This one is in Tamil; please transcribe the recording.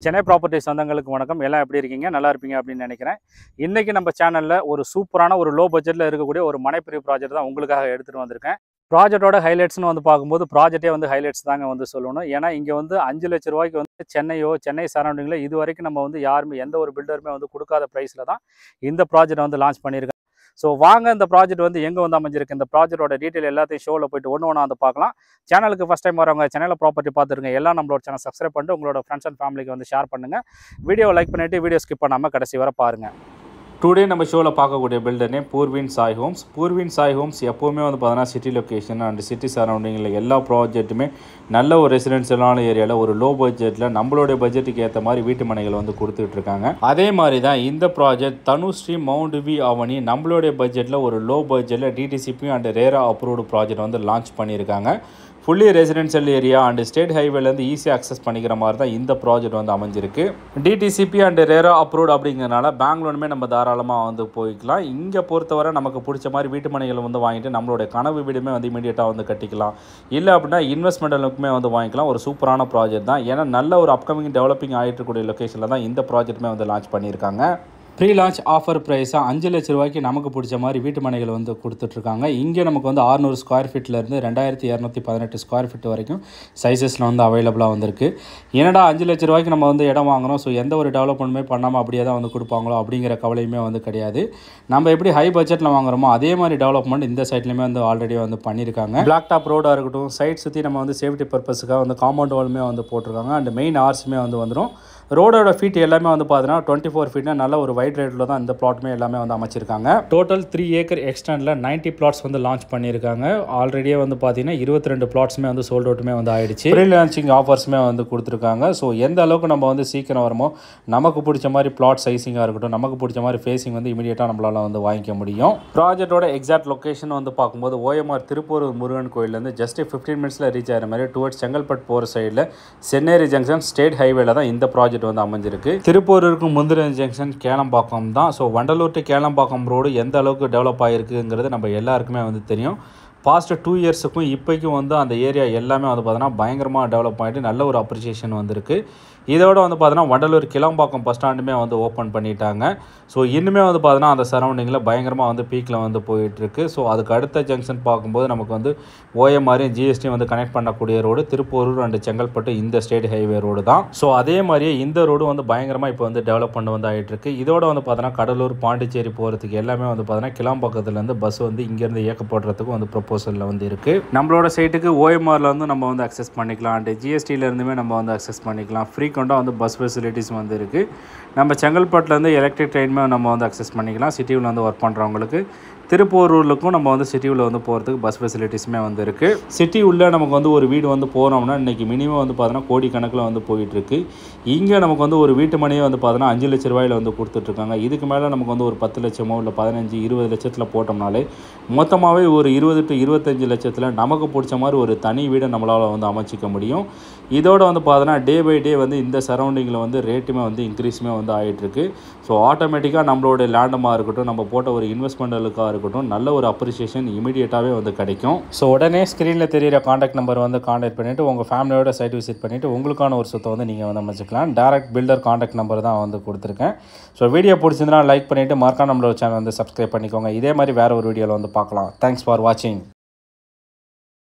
சென்னை ப்ராப்பர்ட்டி சொந்தங்களுக்கு வணக்கம். எல்லாம் எப்படி இருக்கீங்க? நல்லா இருப்பீங்க அப்படின்னு நினைக்கிறேன். இன்றைக்கி நம்ம சேனலில் ஒரு சூப்பரான ஒரு லோ பட்ஜெட்டில் இருக்கக்கூடிய ஒரு மனைப்பிரிவு ப்ராஜெக்ட் தான் உங்களுக்காக எடுத்துகிட்டு வந்திருக்கேன். ப்ராஜெக்டோட ஹைலைட்ஸ்னு வந்து பார்க்கும்போது ப்ராஜெக்டே வந்து ஹைலைட்ஸ் தாங்க வந்து சொல்லணும். ஏன்னா இங்கே வந்து 5 லட்ச ரூபாய்க்கு வந்து சென்னை சரௌண்டிங்கில் இது வரைக்கும் நம்ம வந்து யாருமே எந்த ஒரு பில்டருமே வந்து கொடுக்காத ப்ரைஸில் தான் இந்த ப்ராஜெக்ட் வந்து லான்ச் பண்ணியிருக்காங்க. ஸோ வாங்க இந்த ப்ராஜெக்ட் வந்து எங்கே வந்து அமைஞ்சிருக்கு, இந்த ப்ராஜெக்டோட டீட்டெயில் எல்லாத்தையும் ஷோவில் போய்ட்டு ஒன்று ஒன்றா வந்து பார்க்கலாம். சேனலுக்கு ஃபஸ்ட் டைம் வரவங்க சேனலில் ப்ராப்பர்ட்டி பார்த்துருங்க. எல்லாம் நம்மளோட சேனல் சப்ஸ்கிரைப் பண்ணிட்டு உங்களோட ஃப்ரெண்ட்ஸ் அண்ட் ஃபேமிலிக்கு வந்து ஷேர் பண்ணுங்கள். வீடியோ லைக் பண்ணிவிட்டு வீடியோ ஸ்கிப் பண்ணாமல் கடைசி வரை பாருங்கள். டுடே நம்ம ஷோவில் பார்க்கக்கூடிய builder name Poorvin Sai Homes. Poorvin Sai Homes எப்போவுமே வந்து பார்த்தீங்கன்னா சிட்டி லொக்கேஷன் அண்ட் சிட்டி சரௌண்டிங்கில் எல்லா ப்ராஜெக்ட்டுமே நல்ல ஒரு ரெசிடென்ஷியலான ஏரியாவில் ஒரு லோ பட்ஜெட்டில் நம்மளுடைய பட்ஜெட்டுக்கு ஏற்ற மாதிரி வீட்டு மனைகளை வந்து கொடுத்துட்டு இருக்காங்க. அதே மாதிரி தான் இந்த project Dhanushree Mount V Avani நம்மளுடைய பட்ஜெட்டில் ஒரு லோ பட்ஜெட்டில் DTCP and RERA approved project வந்து லான்ச் பண்ணியிருக்காங்க. Fully residential area and state ஹைவேலேருந்து ஈஸியாக அக்சஸ் பண்ணிக்கிற மாதிரி தான் இந்த ப்ராஜெக்ட் வந்து அமைஞ்சிருக்கு. டிடிசிபி அண்ட் ரேரா அப்ரூவ்ட் அப்படிங்கிறனால பேங்க் லோனுமே நம்ம தாராளமாக வந்து போய்க்கலாம். இங்கே பொறுத்தவரை நமக்கு பிடிச்ச மாதிரி வீட்டு மனைகளை வந்து வாங்கிட்டு நம்மளுடைய கனவு வீடுமே வந்து இமீடியட்டாக வந்து கட்டிக்கலாம். இல்லை அப்படின்னா இன்வெஸ்ட்மெண்ட்டுக்குமே வந்து வாங்கிக்கலாம். ஒரு சூப்பரான ப்ராஜெக்ட் தான். ஏன்னா நல்ல ஒரு அப்கமிங் டெவலப்பிங் ஆகிட்டு இருக்கக்கூடிய லொக்கேஷனில் தான் இந்த ப்ராஜெக்ட்டுமே வந்து லான்ச் பண்ணியிருக்காங்க. ப்ரீ லான்ச் ஆஃபர் ப்ரைஸாக 5 லட்ச ரூபாய்க்கு நமக்கு பிடிச்ச மாதிரி வீட்டு மனைகள் வந்து கொடுத்துட்ருக்காங்க. இங்கே நமக்கு வந்து 600 ஸ்கொயர் ஃபீட்லேருந்து 2218 ஸ்கொயர் ஃபீட் வரைக்கும் சைஸஸில் வந்து அவைலபிளாக வந்திருக்கு. ஏன்னா 5 லட்ச ரூபாய்க்கு நம்ம வந்து இடம் வாங்குகிறோம், ஸோ எந்த ஒரு டெவலப்மெண்ட்டுமே பண்ணாமல் அப்படியே தான் வந்து கொடுப்பாங்களோ அப்படிங்கிற கவலையுமே வந்து கிடையாது. நம்ம எப்படி ஹை பட்ஜெட்டில் வாங்குறோமோ அதே மாதிரி டெவலப்மெண்ட் இந்த சைட்லேயுமே வந்து ஆல்ரெடி வந்து பண்ணியிருக்காங்க. பிளாக் டாப் ரோடாக இருக்கட்டும், சைட் சுற்றி நம்ம வந்து சேஃப்டி பர்பஸுக்காக வந்து காம்பவுண்ட் வாலுமே வந்து போட்டிருக்காங்க. அண்ட் மெயின் ஆர்ஸுமே வந்து வந்துடும். ரோடோட ஃபீட் எல்லாமே வந்து பார்த்தீங்கன்னா 24 ஃபீட்னா நல்ல ஒரு வைட் ரேட்டில் தான் இந்த பிளாட்டுமே எல்லாமே வந்து அமைச்சிருக்காங்க. டோட்டல் 3 ஏக்கர் எக்ஸ்டெண்டில் 90 பிளாட்ஸ் வந்து லான்ச் பண்ணியிருக்காங்க. ஆல்ரெடியே வந்து பார்த்தீங்கன்னா 22 பிளாட்ஸுமே வந்து சோல்ட் அவுட்டுமே வந்து ஆயிடுச்சு. ப்ரீ லான்ச்சிங் ஆஃபர்ஸுமே வந்து கொடுத்துருக்காங்க. ஸோ எந்த அளவுக்கு நம்ம வந்து சீக்கிரம் வருமோ நமக்கு பிடிச்ச மாதிரி பிளாட் சைஸிங்காக இருக்கட்டும், நமக்கு பிடிச்ச மாதிரி ஃபேஸிங் வந்து இமீடியட்டாக நம்மளால் வந்து வாங்கிக்க முடியும். ப்ராஜெக்டோட எக்ஸாக்ட் லொக்கேஷன் வந்து பார்க்கும்போது OMR திருப்பூர் முருகன் கோயிலேருந்து ஜஸ்ட் 15 மினிட்ஸில் ரீச் ஆகிற மாதிரி டுவர்ட்ஸ் செங்கல்பட்டு போகிற சைடில் சென்னேரி ஜங்ஷன் ஸ்டேட் ஹைவேல தான் இந்த ப்ராஜெக்ட் வந்து அமைஞ்சிருக்கு. திருப்பூருக்கு முந்திர ஜங்ஷன் கேளம்பாக்கம் தான். So Vandalur to Kelambakkam road எந்த அளவுக்கு டெவலப் ஆகிருக்குங்கிறது நம்ம எல்லாருக்குமே வந்து தெரியும். பாஸ்ட் 2 இயர்ஸுக்கும் இப்போக்கும் வந்து அந்த ஏரியா எல்லாமே வந்து பார்த்தீங்கன்னா பயங்கரமாக டெவலப் ஆகிட்டு நல்ல ஒரு அப்ரிசியேஷன் வந்திருக்கு. இதோட வந்து பார்த்தீங்கன்னா வண்டலூர் கிளம்பாக்கம் பஸ் ஸ்டாண்டுமே வந்து ஓப்பன் பண்ணிட்டாங்க. ஸோ இன்னுமே வந்து பார்த்தீங்கன்னா அந்த சரௌண்டிங்கில் பயங்கரமாக வந்து பீக்கில் வந்து போயிட்டுருக்கு. ஸோ அதுக்கு அடுத்த ஜங்ஷன் பார்க்கும்போது நமக்கு வந்து OMRயும் GST வந்து கனெக்ட் பண்ணக்கூடிய ரோடு திருப்பூர் அண்ட் செங்கல்பட்டு இந்த ஸ்டேட் ஹைவே ரோடு தான். ஸோ அதே மாதிரியே இந்த ரோடு வந்து பயங்கரமாக இப்போ வந்து டெவலப்மெண்ட் வந்து ஆகிட்டுருக்கு. இதோட வந்து பார்த்தீங்கன்னா கடலூர் பாண்டிச்சேரி போகிறதுக்கு எல்லாமே வந்து பார்த்தீங்கன்னா கிளம்பாக்கத்துலேருந்து பஸ் வந்து இங்கேருந்து இயக்கப்படுறதுக்கு வந்து ப்ரொப்போசலில் வந்து இருக்குது. நம்மளோட சைட்டுக்கு OMRல வந்து நம்ம வந்து அக்சஸ் பண்ணிக்கலாம். அண்ட் GSTலேருந்துமே நம்ம வந்து அக்சஸ் பண்ணிக்கலாம். ஃப்ரீக்வெண்ட்டாக வந்து பஸ் ஃபெசிலிட்டிஸ் வந்து இருக்குது. நம்ம செங்கல்பட்டுலேருந்து எலக்ட்ரிக் ட்ரெயினுமே நம்ம வந்து அக்சஸ் பண்ணிக்கலாம். சிட்டியில் வந்து ஒர்க் பண்ணுறவங்களுக்கு திருப்பூரூருக்கும் நம்ம வந்து சிட்டியில் வந்து போகிறதுக்கு பஸ் ஃபெசிலிட்டிஸுமே வந்து இருக்குது. சிட்டி உள்ளே நமக்கு வந்து ஒரு வீடு வந்து போகிறோம்னா இன்றைக்கி மினிமம் வந்து பார்த்தோன்னா கோடி கணக்கில் வந்து போயிட்டுருக்கு. இங்கே நமக்கு வந்து ஒரு வீட்டு மனையை வந்து பார்த்தோன்னா 5 லட்ச ரூபாயில் வந்து கொடுத்துட்ருக்காங்க. இதுக்கு மேலே நமக்கு வந்து ஒரு 10 லட்சமோ இல்லை 15-20 லட்சத்தில் போட்டோம்னாலே மொத்தமாகவே ஒரு 20 to 25 லட்சத்தில் நமக்கு பிடிச்ச மாதிரி ஒரு தனி வீடை நம்மளால் வந்து அமைச்சிக்க முடியும். இதோட வந்து பார்த்தோன்னா டே பை டே வந்து இந்த சரௌண்டிங்கில் வந்து ரேட்டுமே வந்து இன்க்ரீஸுமே வந்து ஆகிட்டுருக்கு. ஸோ ஆட்டோமேட்டிக்காக நம்மளோட லேண்டமாக இருக்கட்டும், நம்ம போட்ட ஒரு இன்வெஸ்ட்மெண்ட்டுக்காக இருக்கட்டும், நல்ல ஒரு அப்ரிசியேஷன் இமீடியட்டாகவே வந்து கிடைக்கும். ஸோ உடனே ஸ்க்ரீனில் தெரியிற காண்டாக்ட் நம்பர் வந்து காண்டாக்ட் பண்ணிவிட்டு உங்கள் ஃபேமிலியோட சைட் விசிட் பண்ணிவிட்டு உங்களுக்கான ஒரு சொத்தை வந்து நீங்கள் வந்து அமைச்சிக்கலாம். டேரக்ட் பில்டர் காண்டாக்ட் நம்பர் தான் வந்து கொடுத்துருக்கேன். ஸோ வீடியோ பிடிச்சிருந்தா லைக் பண்ணிவிட்டு மறக்காம நம்மளோட சேனல் வந்து சப்ஸ்கிரைப் பண்ணிக்கோங்க. இதே மாதிரி வேறு ஒரு வீடியோவில் வந்து பார்க்கலாம். தேங்க்ஸ் ஃபார் வாட்சிங்.